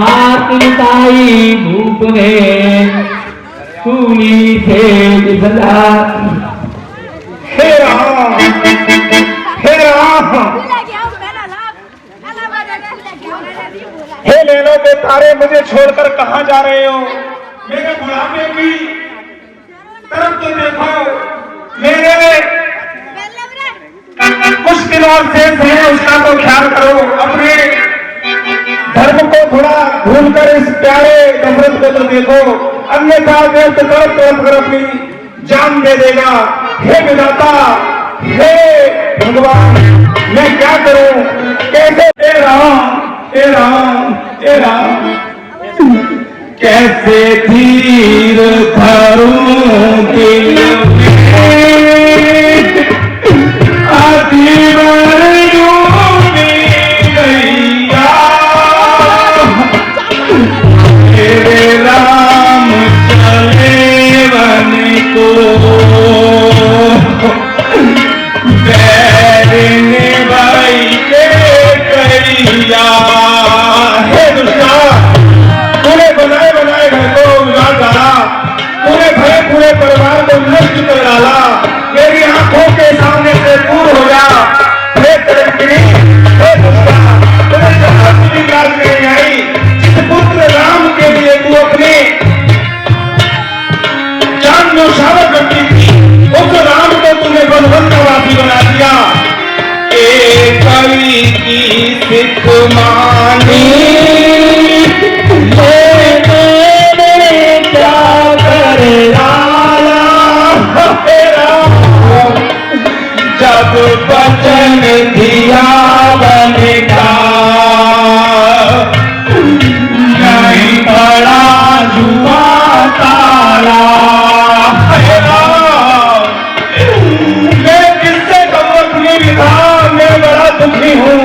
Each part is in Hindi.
ताई धूप में सूली से जला। हे राम, हे राम, हे नैनों के तारे, मुझे छोड़कर कहाँ जा रहे हो? मेरे बुढ़ापे की तरफ तो देखो। मेरे कुछ दिनों से उसका तो ख्याल करो। अपने धर्म को थोड़ा भूलकर इस प्यारे नफरत को तो देखो, अन्यथा मैं तो तरफ तरफ कर अपनी जान दे देगा। हे विधाता, हे भगवान, मैं क्या करूं? कैसे? हे राम, हे राम, हे राम, कैसे धीर धरूं दिल में, आजीवन डूबी गैया। मेरे राम चले वन को, बैरने भाई के कैया। हे दुष्टा, तूने बनाए बनाए घर को उजाड़ डाला, तूने भरे पूरे परिवार को नष्ट कर डाला। मेरी आंखों के सामने से दूर हो जा। हे कलंकिनी, हे दुष्टा, तुम्हें जहां की बात नहीं आई। जिस पुत्र राम के लिए तू अपने जान न्यौछावर करती थी, उस राम को तूने बनवन का वासी बना दिया। एक कवि की सिख मानी, क्या कर डाला। हे राम, जब वचन दिया बने का, नहीं बड़ा जुआ ताला। हे राम, मैं किससे कहूं अपनी विधा, मैं बड़ा दुखी हूं।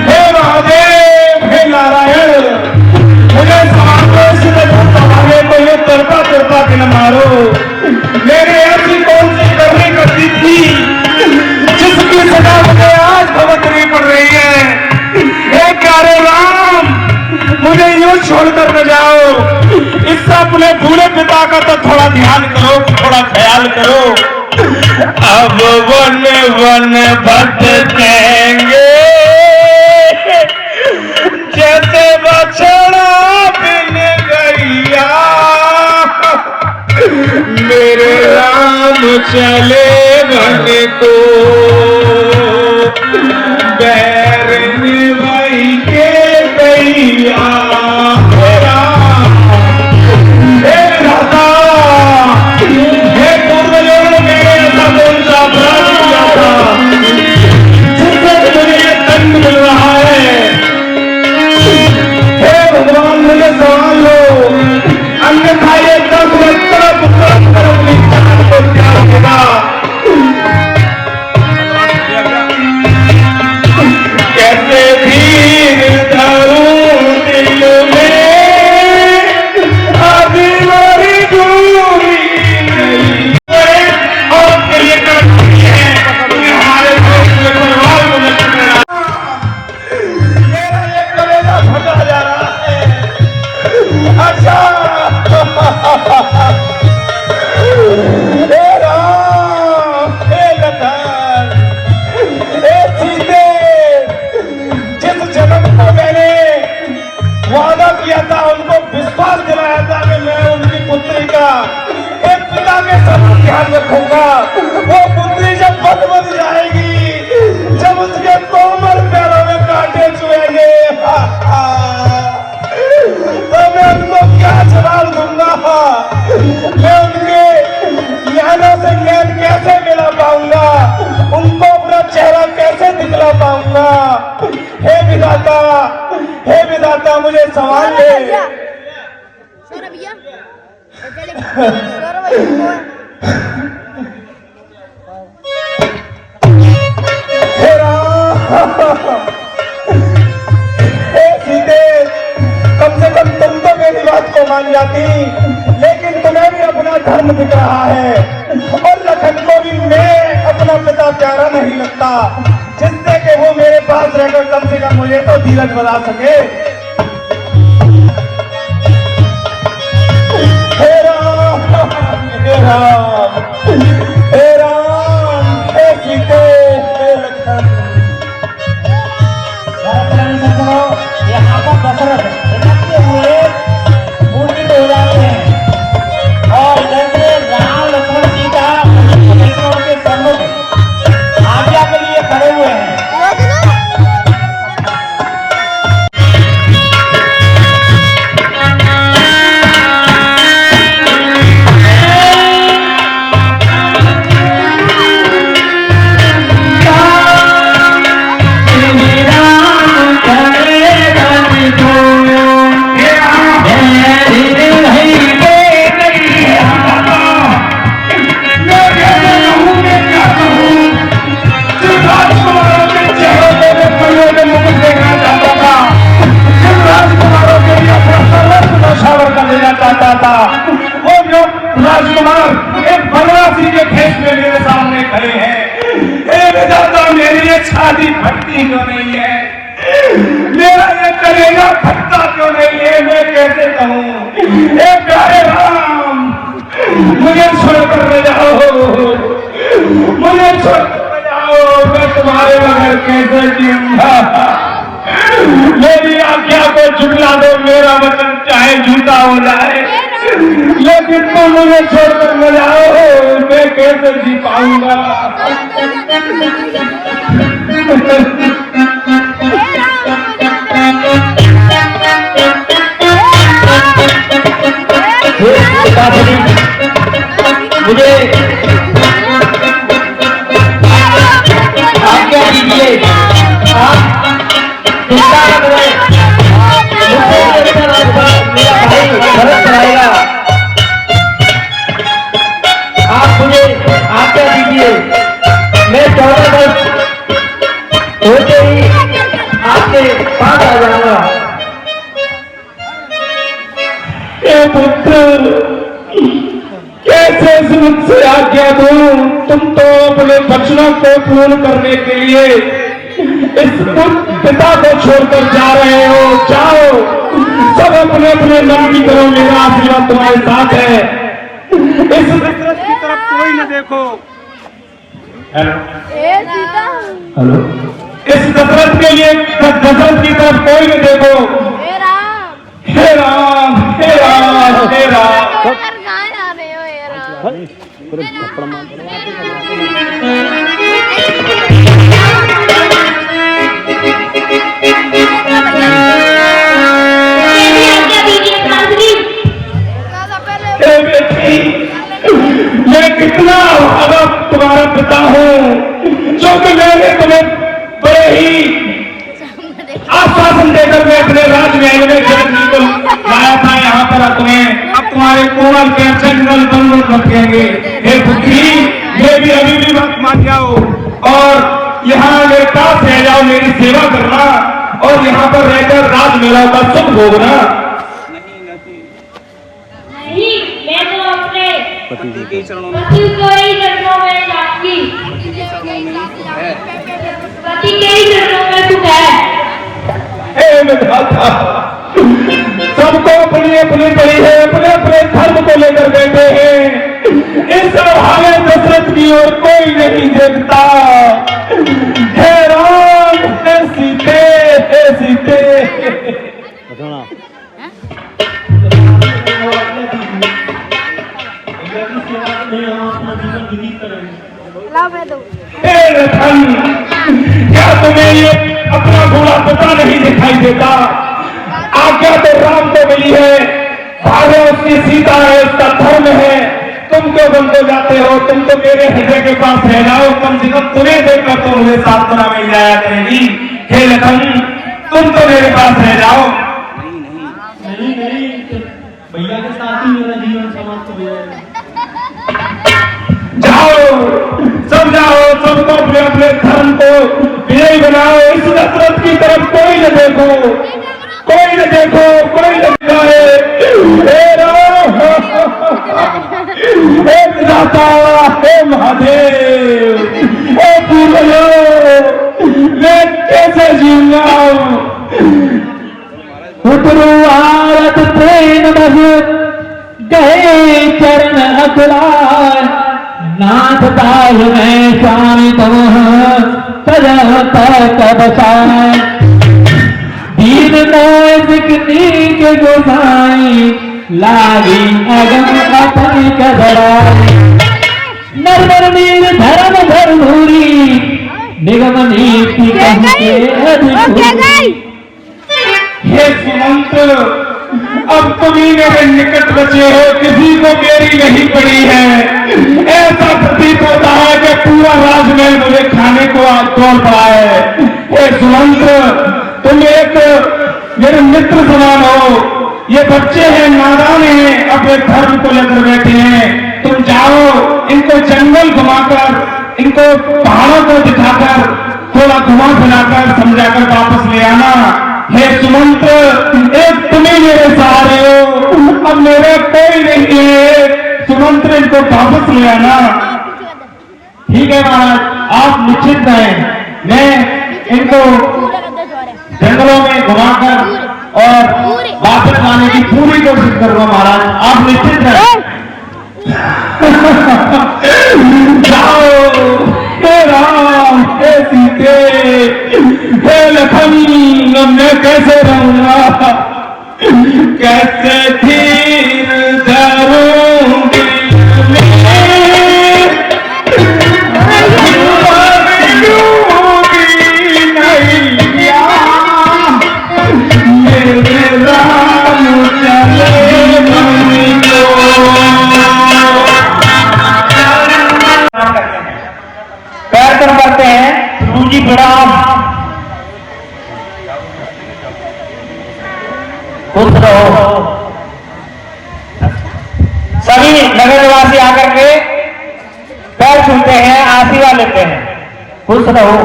हे महादेव, हे नारायण, मुझे तो ये तरफा तरफा के न मारो। मेरे ऐसी कौन सी करनी करती थी जिसकी सजा मुझे आज भुगतनी पड़ रही है। हे प्यारे राम, मुझे यूं छोड़कर न जाओ। इस अपने भूले पिता का तो थोड़ा ध्यान करो, थोड़ा ख्याल करो। अब वन वन भटकेंगे जैसे बछड़ा बिन गैया। मेरे राम चले वन को, बैरने भाई के कैया। हे राम, हे विधाता, हे पूर्वजों ने मेरे ऐसा कौन सा अपराध किया था जिससे मुझे ये दंड मिल रहा है? हे भगवान, मुझे सवाल लो, अन्यथा ये दस तरफ अपनी जान को त्याग देगा। कैसे धीर धरूं दिल में, अभी मेरी दूरी नहीं है। और ये करती है हमारे परिवार को नष्ट करना। मेरा ये कलेजा फटा जा रहा है। अच्छा, हे राम, हे लखन, हे सीते, जिस जन्म को मैंने वादा किया था, उनको विश्वास दिलाया था कि मैं उनकी पुत्री का एक पिता के समान ध्यान रखूंगा, वो पुत्री जब बद जाएगी, जब उसके कोमल पैरों में कांटे चुएंगे, तो मैं उनको क्या जवाब दूंगा? मैं उनके नैनों से नैन कैसे मिला पाऊंगा? उनको अपना चेहरा कैसे दिखला पाऊंगा? हे विधाता, हे विधाता, मुझे सवाल दे। हे राम, हे सीते, कम से कम तुम तो मेरी बात को मान जाती, लेकिन तुम्हें भी अपना धर्म दिख रहा है। और लखन को भी मैं अपना पिता प्यारा नहीं लगता, जिससे कि वो मेरे पास रहकर कम से कम मुझे तो धीरज बना सके। राम, हे राम, हे सीते, हे लखन। यहाँ पर दशरथ इकट्ठे हुए मूर्छित हो जाते हैं और इधर से राम लक्ष्मण सीता वैष्णव के सम्मुख आज्ञा के लिए खड़े हुए हैं। राजकुमार एक बनवासी के भेष में मेरे सामने खड़े हैं। विधाता मेरी ये छाती फटती क्यों नहीं है, मेरा ये कलेजा फटता क्यों नहीं है, मैं कैसे कहूँ। हे प्यारे राम, मुझे छोड़कर ले जाओ, मुझे छोड़कर ले जाओ, मैं तुम्हारे बगैर कैसे जीऊंगा। मेरी आज्ञा को झुकला दो, मेरा वचन चाहे झूठा हो जाए, लेकिन तुम मुझे छोड़कर न जाओ, मैं कैसे जी पाऊंगा। मुझे आज्ञा दीजिए, आप चिंता न करें, मेरा भाई भरत कराएगा। आप मुझे आज्ञा दीजिए, मैं 14 वर्ष होते ही आपके पास आ जाऊंगा। ये पुत्र कैसे मुझसे आज्ञा दूं, तुम तो अपने वचनों को पूर्ण करने के लिए इस पिता को छोड़कर जा रहे हो। जाओ, सब अपने अपने मन की करो, मेरा आशीर्वाद तुम्हारे साथ है। इस दशरथ की तरफ कोई न देखो। हेलो, इस दशरथ के लिए दशरथ की तरफ कोई न देखो। हे राम, हे राम, हे राम। मैं कितना अगर तुम्हारा पिता हूँ, जो कि मैंने तुम्हें बड़े ही आश्वासन देकर मैं अपने राजमहल में जननी को लाया था यहाँ पर। तुम्हें अब तुम्हारे कोमल के जंगल बंगल रखेंगे। हे पुत्री, ये भी अभी भी बात मान जाओ और यहाँ मेरे पास रह जाओ, मेरी सेवा करना और यहाँ पर रहकर राजमहल का सुख भोगना। नहीं, मैं तो अपने पति के चरणों में जाऊंगी। पति के ही चरणों में सुख है। सबको अपनी अपनी पड़ी है, अपने अपने धर्म को लेकर बैठे हैं। इस हाले दशरथ की ओर कोई नहीं देखता। हे राम, हे सीते, हे सीते। हे लखन, क्या तुम्हें ये अपना बूढ़ा पिता नहीं दिखाई देता? आज्ञा तो राम को मिली है, भाग्य उसकी सीता है, उसका धर्म है। तुम क्यों बंद हो जाते हो? तुम तो मेरे हृदय के पास रह जाओ, कम से कम तुम्हें देखकर तो मुझे सांत्वना मिल जाया करेगी। हे लखन, तुम तो मेरे पास रह जाओ। नहीं नहीं, भैया के साथ ही मेरा जीवन समाप्त हो जाएगा। जाओ, सब जाओ, सबको अपने अपने धर्म को विजयी बनाओ। इस दशरथ की तरफ कोई न देखो, कोई न देखो, कोई न दिखाए। हे राम, हे विधाता, हे महादेव, हे पूर्वजो, मैं कैसे जीऊंगा? पुत्रु आरत प्रेम बहु गए चरण अखलाय नाथ ताल में स्वामी तुम तक बसाए दीन के गोसाई लागी अगम अपन कदराई नर नीर धर्म धर्मूरी निगम नीति कहते हे सुमंत, अब तुम ही मेरे निकट बचे हो, किसी को मेरी नहीं पड़ी है। ऐसा प्रतीत होता है कि पूरा राजमहल मुझे खाने को तोड़ पड़ा है। हे सुमंत, तुम एक मेरे मित्र समान हो। ये बच्चे हैं, नादान हैं, अपने धर्म को लेकर बैठे हैं। तुम जाओ, इनको जंगल घुमाकर, इनको पहाड़ों को दिखाकर, थोड़ा घुमा फिराकर समझाकर वापस ले आना। हे सुमंत, एक तुम ही मेरे सहारे हो, अब मेरे कोई नहीं है। सुमंत, इनको वापस ले आना। ठीक है महाराज, आप निश्चित रहें, मैं इनको जंगलों में घुमाकर और वापस लाने की पूरी कोशिश करूंगा महाराज, आप निश्चित रहें। जाओ, हे राम, हे सीते, हे लखन, मैं कैसे रहूंगा, कैसे धीर धरूंगी प्रार्थना करते हैं। गुरु जी प्रणाम। खुश रहो। सभी नगर निवासी आकर के पैर छूते हैं, आशीर्वाद लेते हैं। खुश रहो।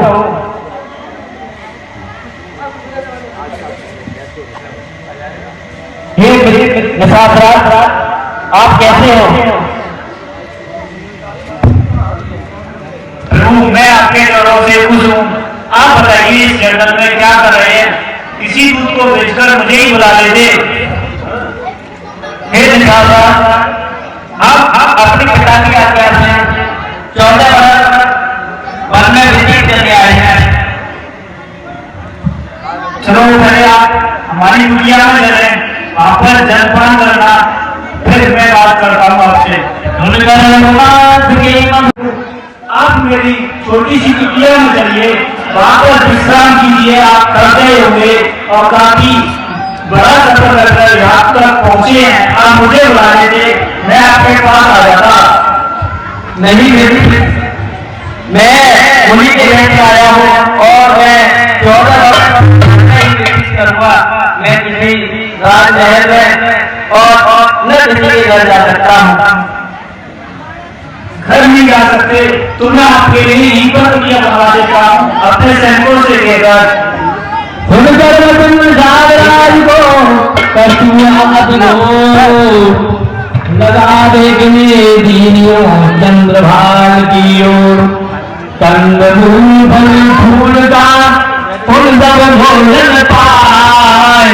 हे निशात, आप कैसे हो? मैं आपके चरणों से खुश हूँ। आप बताइए, इस जंगल में क्या कर रहे हैं? किसी दूध को बेचकर मुझे ही बुला लेते। हे आप अपने पिता की आज्ञा से 14 वर्ष वन में व्यतीत करके आए हैं। चलो पहले आप हमारी कुटिया में चले, वहां पर जलपान करना, फिर मैं बात करता हूँ आपसे। आप मेरी छोटी सी कुटिया में चलिए, वहां पर विश्राम कीजिए। आप करते होंगे और काफी बड़ा सफर करकर यहाँ तक पहुंचे हैं। आप मुझे बुला लेते, मैं आपके पास आ जाता। नहीं, मैं उन्हीं के लेकर आया हूँ और मैं 14 वर्ष करूंगा। मैं किसी राजमहल में और न किसी के घर जा सकता हूँ। घर नहीं जा सकते तो मैं आपके लिए यहीं पर दुनिया बना देता हूँ, अपने सैनिकों से लेकर। लगा देखने दीनियों चंद्रभान की ओर, कंद फूल का फूल सब भोजन पाए,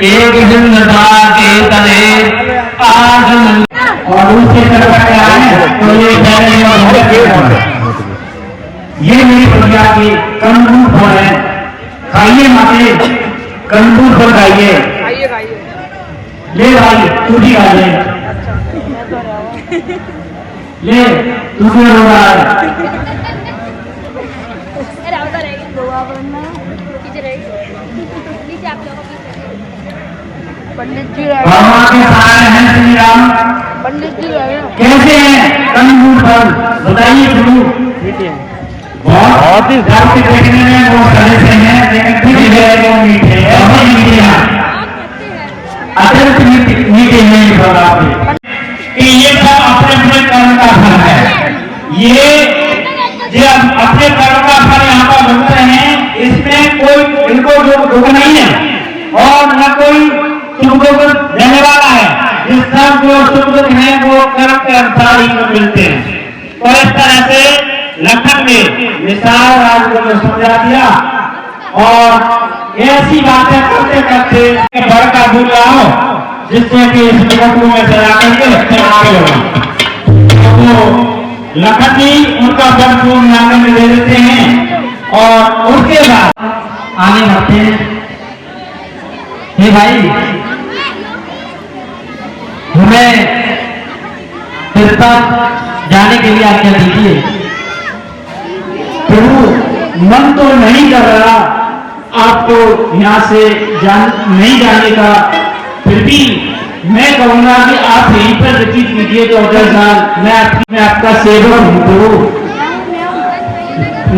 एक जिंदा के तले आग और उसके तरफ क्या है तो ये मेरी प्रज्ञा के कंदूर फल है। खाइए माते, कंदूर फल खाइए। ले भाई, तू भी खा ले। ले, तुझे रो रहा है। पंडित जी बाबा के सारे हैं श्री राम। पंडित जी कैसे हैं कंदूर फल, बताइए शुरू। बहुत ही जाति देखने में वो सड़े से हैं, लेकिन फिर भी वो मीठे हैं, बहुत मीठे हैं, अत्यंत मीठे हैं ये फल आपके। कि ये सब अपने अपने कर्म का फल है। ये जो अपने कर्म का फल यहाँ पर भुगत रहे हैं, इसमें कोई इनको दुख नहीं है और न कोई सुख देने वाला है। जिस सब जो सुख है वो कर्म के अनुसार ही मिलते हैं। तो इस तरह से लखन ने निसार राज को समझा दिया और ऐसी बातें करते करते बड़ का दूर लाओ, जिससे कि इस मुकुट में सजा करके रखते आगे लगा। तो लखन जी उनका बरफूल नामे में दे देते हैं और उसके बाद आगे बढ़ते हैं। हे भाई, हमें तिरुपति जाने के लिए आज्ञा दीजिए। प्रभु मन तो नहीं कर रहा आपको यहाँ से नहीं जाने का, फिर भी मैं कहूंगा कि आप यहीं पर व्यतीत कीजिए 14 साल। मैं आपका सेवक हूँ प्रभु।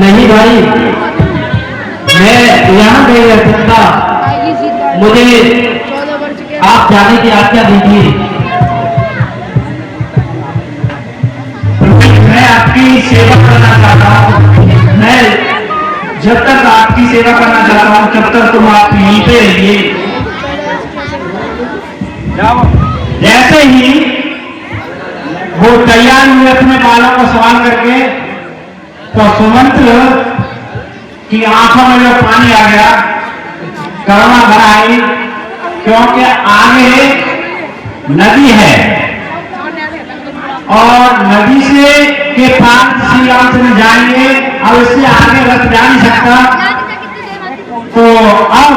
नहीं भाई, मैं यहाँ नहीं रह सकता, मुझे आप जाने की आज्ञा दीजिए। मैं आपकी सेवा करना चाहता हूँ। मैं जब तक आपकी सेवा करना चाहता हूँ तब तक तुम आप यहीं पे रहिए। जैसे ही वो तैयार हुए अपने बालों को सवाल करके, तो सुमंत की आंखों में जो पानी आ गया, करुणा भर आई, क्योंकि आगे नदी है और नदी से के पार श्री रामचंद्र जाएंगे। अब इससे आगे रथ जा नहीं सकता। तो अब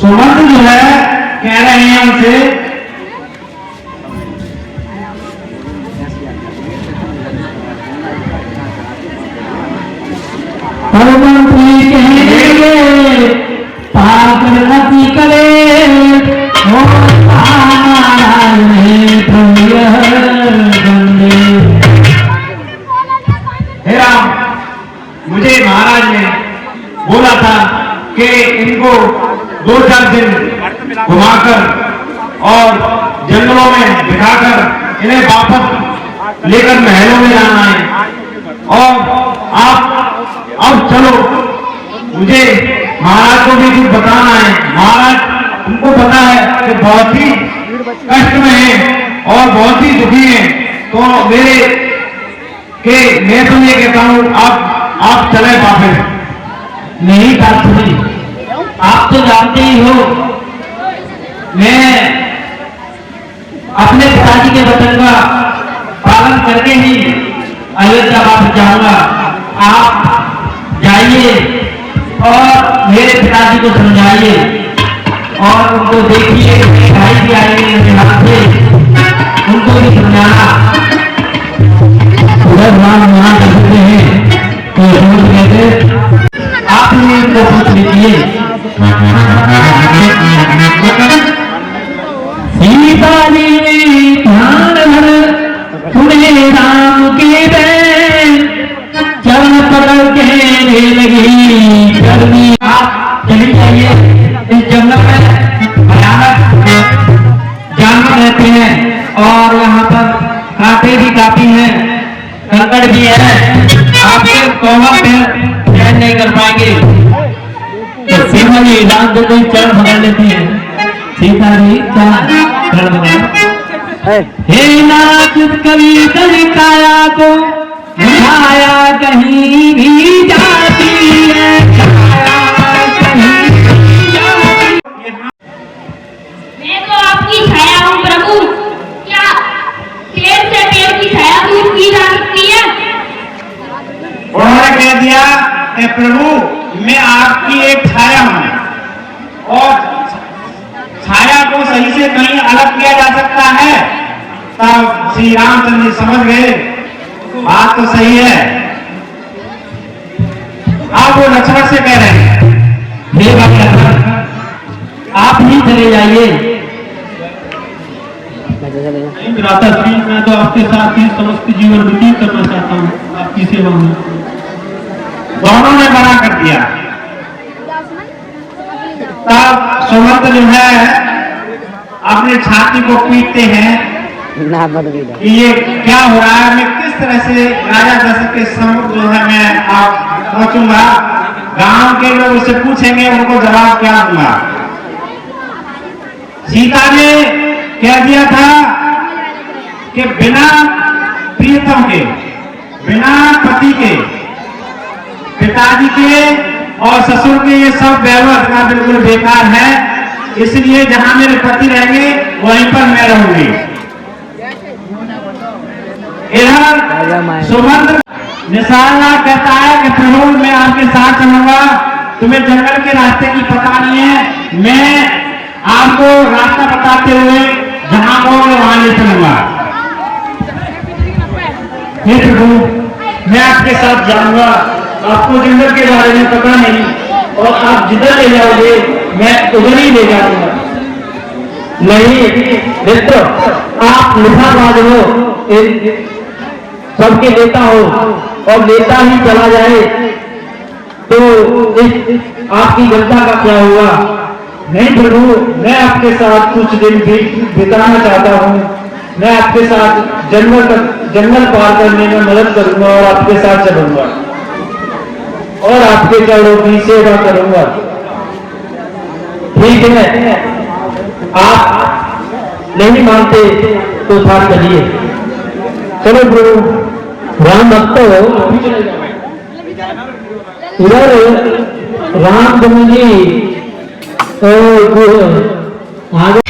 सुमंत जो है कह रहे हैं उनसे, हनुमंत्री कहेंगे पागल नदी करे हे राम, मुझे महाराज ने बोला था कि इनको 2-4 दिन घुमाकर और जंगलों में दिखाकर इन्हें वापस लेकर महलों में लाना है। और आप अब चलो, मुझे महाराज को भी कुछ बताना है। महाराज उनको पता है कि बहुत ही कष्ट में है और बहुत ही दुखी है, तो मैं तो ये कहता हूँ आप चले वापस। नहीं काशी, आप तो जानते ही हो मैं अपने पिताजी के वचन का पालन करके ही अयोध्या वापस जाऊंगा। आप जाइए और मेरे पिताजी को समझाइए और उनको देखिए, भाई भी आएंगे मेरे हाथ से, उनको भी समझाना। उधर राम वहां करते हैं तो समझ कहते आप ही इनको पूछ लीजिए। सीता जी ध्यान भर सुने राम के बैन, चरण पकड़ के लगी गर्मी। आप चली जाइए, इस जंगल में भयानक जानवर रहते हैं और यहाँ पर कांटे भी काफी हैं, कंकड़ भी है, आपके कोमल पे चैन नहीं कर पाएंगे। तो सीता जी राम को कोई चरण पकड़ लेती है। सीता जी चरण पकड़, हे नाथ कवि काया को छाया कहीं भी जाती है, छाया कहीं भी जाती है। मैं तो आपकी छाया हूँ प्रभु। क्या पेड़ से पेड़ की छाया दूर की जा सकती है? उन्होंने कह दिया कि प्रभु मैं आपकी एक छाया हूं और छाया को सही से कहीं अलग किया जा सकता है। तब श्री रामचंद्र जी समझ गए बात तो सही है। आप वो लक्ष्मण से कह रहे हैं, हे भगवान आप ही चले जाइए। भ्राताश्री, मैं तो आपके साथ ही समस्त जीवन व्यतीत करना चाहता हूँ, आपकी सेवा में। दोनों ने मना कर दिया। तब सुमंत जो है अपने छाती को पीटते हैं कि ये क्या हो रहा है, मैं किस तरह से राजा दशरथ के सम्मुख जो है मैं आप पहुंचूंगा। गांव के लोग उससे पूछेंगे, उनको जवाब क्या दूंगा। सीता ने कह दिया था कि बिना प्रियतम के, बिना पति के, पिताजी के और ससुर के ये सब व्यवहार बिल्कुल बेकार है। इसलिए जहां मेरे पति रहेंगे वहीं पर मैं रहूंगी। इधर सुमंत्र निशाननाथ कहता है कि प्रभु मैं आपके साथ चलूंगा, तुम्हें जंगल के रास्ते की पता नहीं है, मैं आपको रास्ता बताते हुए जहां कहोगे वहां ले चलूंगा। हे प्रभु, मैं आपके साथ जाऊंगा, आपको जंगल के बारे में पता नहीं, और आप जिधर ले जाओगे मैं उधर ही ले जाऊंगा। नहीं मित्र, आप निशाबाज हो, सबके नेता हो, और नेता ही चला जाए तो इस आपकी जनता का क्या हुआ? नहीं प्रभु, मैं आपके साथ कुछ दिन भी बिताना चाहता हूँ। मैं आपके साथ जंगल पार करने में मदद करूंगा और आपके साथ चलूंगा और आपके चरणों की सेवा करूंगा। ठीक है, आप नहीं मानते तो साथ चलिए। चलो प्रभु। राम भक्त इधर रामचंद्र जी आगे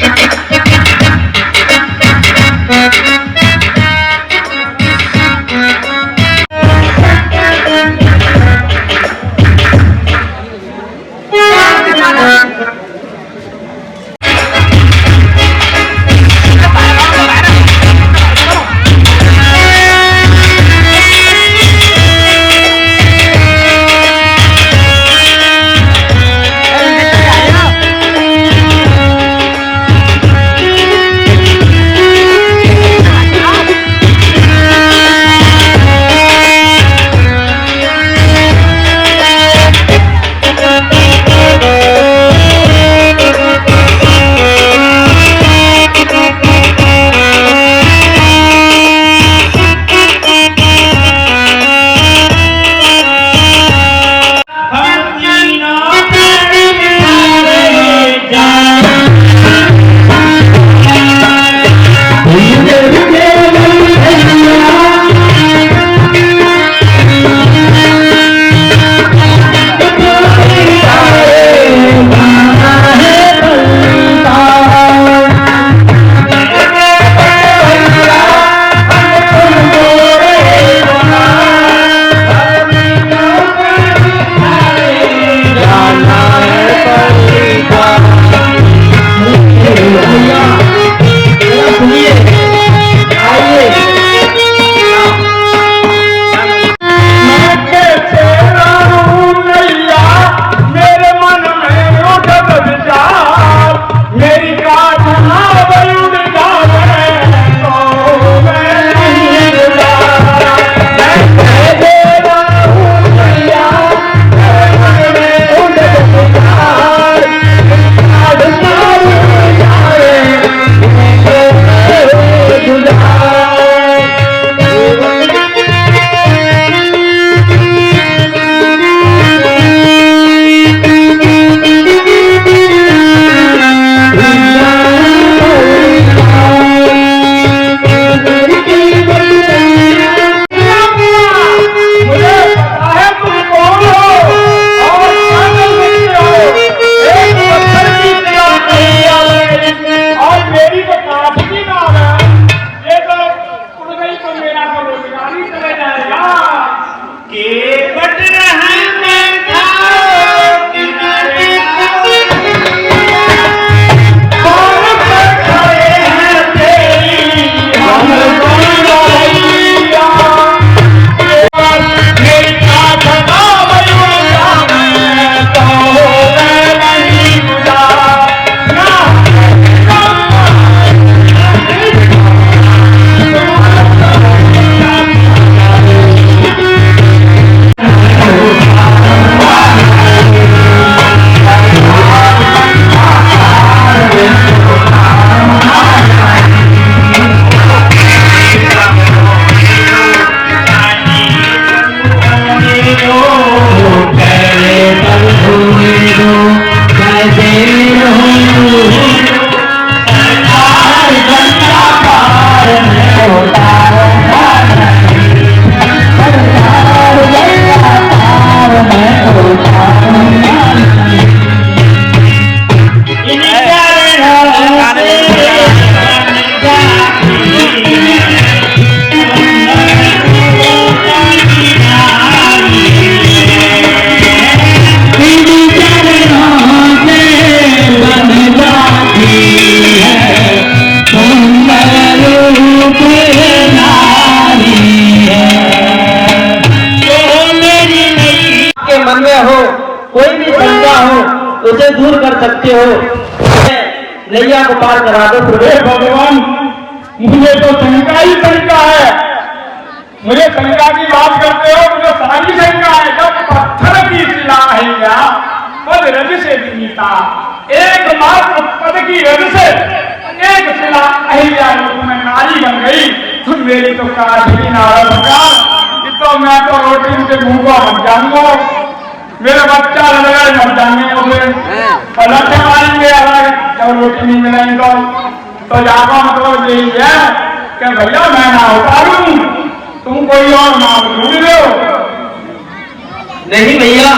कर सकते हो, नैया को पार करा दो प्रभु। हे भगवान, मुझे तो शंका ही शंका है। मुझे शंका की बात करते हो, मुझे सारी शंका है। जब पत्थर की शिला है क्या पद रज से विनीता, एकमात्र पद की रज से एक शिला अहिल्या रूप में नारी बन गई। तुम मेरी तो काशी नारद कि तो मैं तो रोटी से भूखा मर जाऊंगा, मेरा बच्चा लगा मर जाएंगे मुझे और लक्ष्य मारेंगे अगर जब रोटी नहीं मिलेंगे तो जाका मतलब यही है कि भैया मैं ना उतारूं, तुम कोई और नाम ढूंढ लो। नहीं भैया,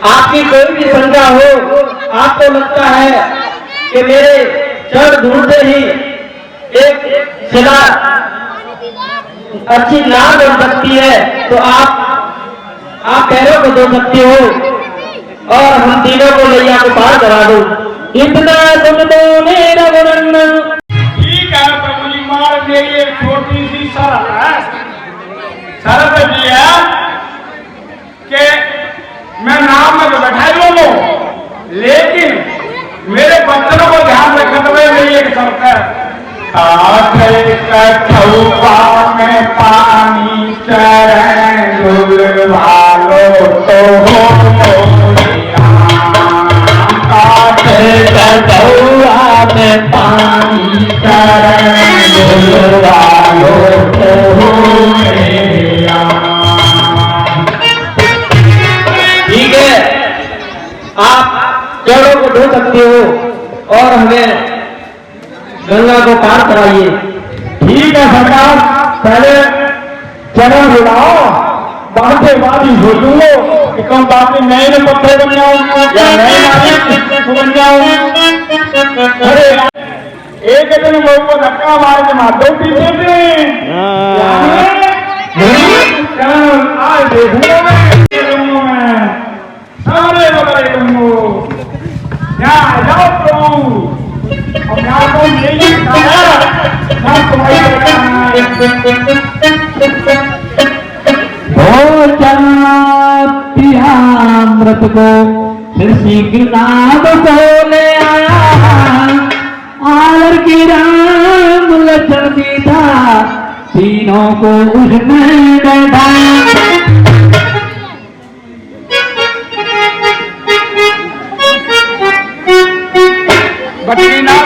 आपकी कोई भी शंका हो, आपको लगता है कि मेरे चरण ढूंढते ही एक शिला अच्छी नाम बन सकती है, तो आप पैरों को दो सकते हो और हम तीनों को नैया को पार करा दो। इतना तुम दो मेरा वर्णन। ठीक है प्रभु जी, मार मेरी एक छोटी सी शर्त है। शर्त ये है कि मैं नाम में तो बैठा लूंगा, लेकिन मेरे बच्चों को ध्यान रखने में मेरी एक शर्त है। में पानी चरण भालो तो में पानी चरण भालो तो ठीक है, आप चरणों को धो सकते हो और हमें गंगा को पार कराइए। ठीक है सरकार, पहले चरण बुलाओ, बाद से बात ही सोचूंगा कि कम बात में नए पत्थर बन जाऊं या नए नारी बन जाऊं। अरे एक दिन लोगों को धक्का मार के मार दो पीछे से, आज देखूंगा मैं सारे बदले दूंगो। यहाँ जाओ प्रभु, और यहाँ को यही अमृत को फिर शीघ्रनाथ को ले आया, आर की राम लक्ष्मण सीता तीनों को उसने बैठा। बकरी नाम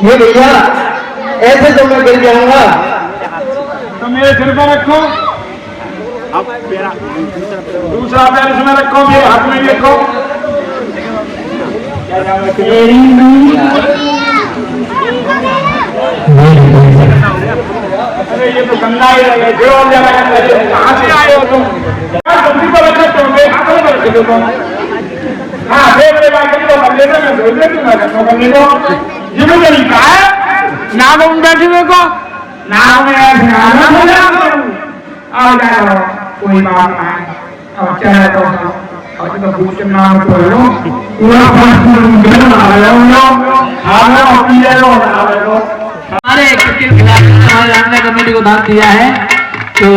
ये भैया, ऐसे तो मैं गिर जाऊंगा। तो मेरे सिर पर रखो, दूसरा पैर इसमें रखो, मेरे हाथ में रखो। अरे ये तो गंदा ही लगे, कहाँ से आए हो तुम? जल्दी को रखो, तुम हाथों में रख दो। हाँ मेरे भाई जल्दी को कर लेना, मैं धो दूंगा कर लेना। जिम्मे तरीका है नाम उन बैठे को नाम आ जाओ, कोई बात नहीं। अब चाहे तो तो पूछ नाम तो लो पूरा हमारे क्रिकेट खिलाड़ी हमारे रामला कमेटी को दान दिया है, तो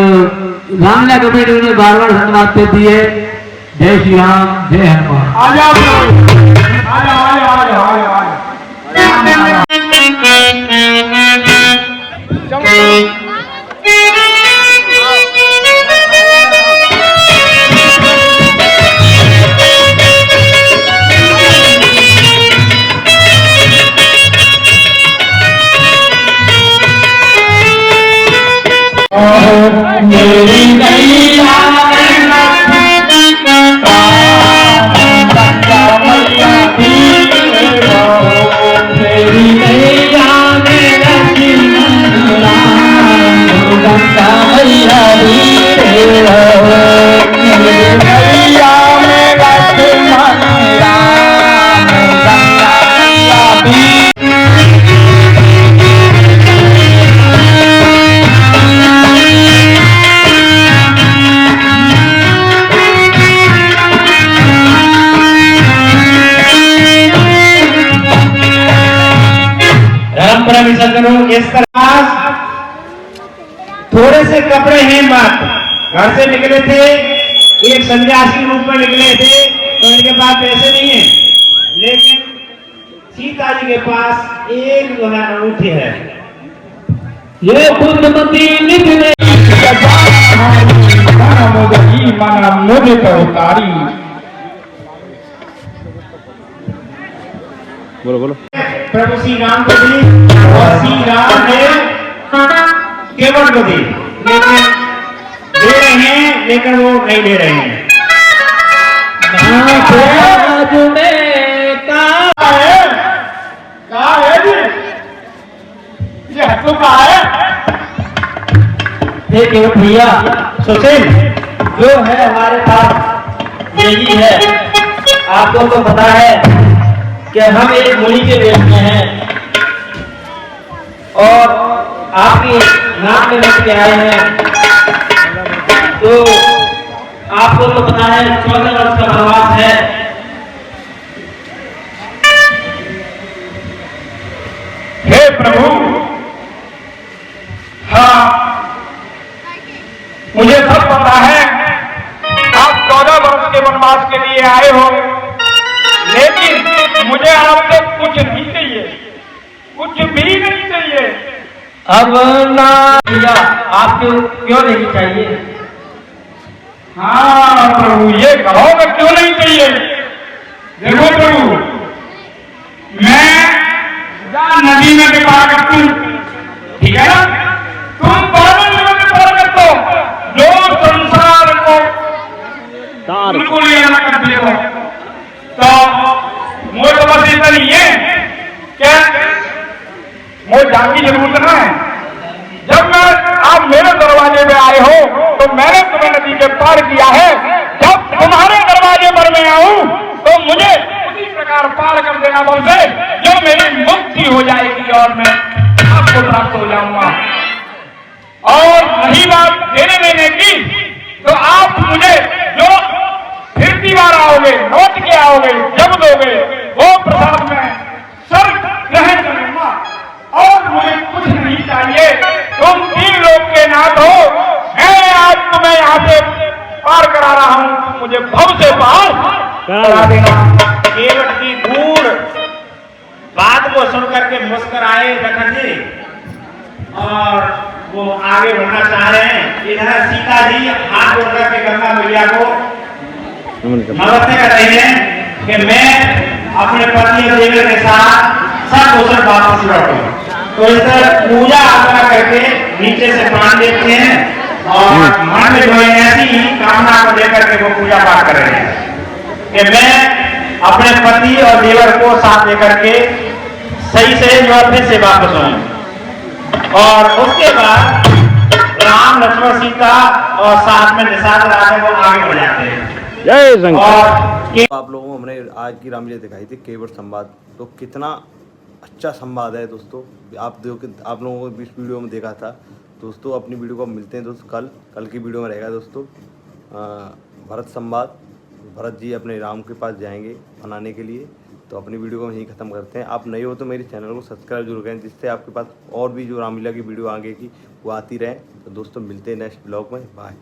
रामला कमेटी ने बार बार धन्यवाद देती है। जय श्री राम, जय हनुमान। आ जाओ आ जाओ आ जाओ आ जाओ आ जाओ। मेरी नैया परंपरा विसर्जन हो इस तरह थोड़े से कपड़े हैं मत घर से निकले थे एक सन्यासी रूप में निकले थे तो इनके पास पैसे नहीं है लेकिन सीता जी के पास एक जो है अंगूठी है ये बुद्धमती निकले मन मुदित उतारी। बोलो बोलो। प्रभु श्री राम को दी और श्री राम ने केवल को दी लेकिन दे रहे हैं लेकिन वो नहीं दे रहे हैं। कहा है जी ये हत्तू कहा है देखिए भैया सुशील जो है हमारे पास यही है आपको तो पता है कि हम एक मुनि के देश में हैं और आपकी नाम में रख के आए हैं तो आपको तो पता है 14 वर्ष का वनवास है। हे प्रभु हाँ मुझे सब पता है आप 14 वर्ष के वनवास के लिए आए हो लेकिन मुझे आपसे कुछ नहीं चाहिए कुछ भी नहीं चाहिए। अब ना भैया आपको क्यों नहीं चाहिए? हाँ प्रभु ये कहो कि क्यों नहीं चाहिए। देखो प्रभु मैं जहाँ नदी में व्यापार करती हूँ ठीक है ना तुम पानी में व्यापार करते हो जो संसार को बिल्कुल ये अलग कर दिए हो तो मुझे तो बस इतना नहीं है क्या मुझे जान की जरूरत ना है। जब मैं आप मेरे दरवाजे पे आए हो तो मैंने तुम्हें नदी के पार किया है जब तुम्हारे दरवाजे पर मैं आऊं तो मुझे उसी प्रकार पार कर देना बोलते जो मेरी मुक्ति हो जाएगी और मैं आपको प्राप्त हो जाऊंगा। और रही बात देने लेने की तो आप मुझे जो फिरती बार आओगे लौट के आओगे जब दोगे वो प्रसाद में सर ग्रहण करूंगा और मुझे कुछ नहीं चाहिए। तुम 3 लोग के नाथ हो मैं आज तुम्हें यहाँ से पार करा रहा हूँ मुझे भव से पार करा देना। केवट की दूर बात को सुनकर के मुस्कुराए लखन जी और वो आगे बढ़ना चाह रहे हैं। इधर सीता जी हाथ जोड़ करके गंगा मैया को नमस्ते कर रही हैं कि मैं अपने पति और देवर के साथ सब दूसरे वापस लौटूं। तो इस तरह पूजा अर्चना करके नीचे से प्राण देते हैं और मन में जो है ऐसी ही कामना को लेकर के वो पूजा पाठ कर रहे हैं कि मैं अपने पति और देवर को साथ लेकर के सही से जो फिर से वापस आऊं। और उसके बाद राम लक्ष्मण सीता और साथ में निषाद राजा वो आगे बढ़ जाते हैं। जय शंकर। आप लोगों को हमने आज की रामलीला दिखाई थी केवट संवाद तो कितना अच्छा संवाद है दोस्तों। आप लोगों को इस वीडियो में देखा था दोस्तों। अपनी वीडियो को मिलते हैं दोस्तों कल की वीडियो में रहेगा दोस्तों भरत संवाद। भरत जी अपने राम के पास जाएंगे मनाने के लिए तो अपनी वीडियो को यहीं ख़त्म करते हैं। आप नए हो तो मेरे चैनल को सब्सक्राइब जरूर करें जिससे आपके पास और भी जो रामलीला की वीडियो आगे की वो आती रहे। तो दोस्तों मिलते हैं नेक्स्ट ब्लॉग में। बाय।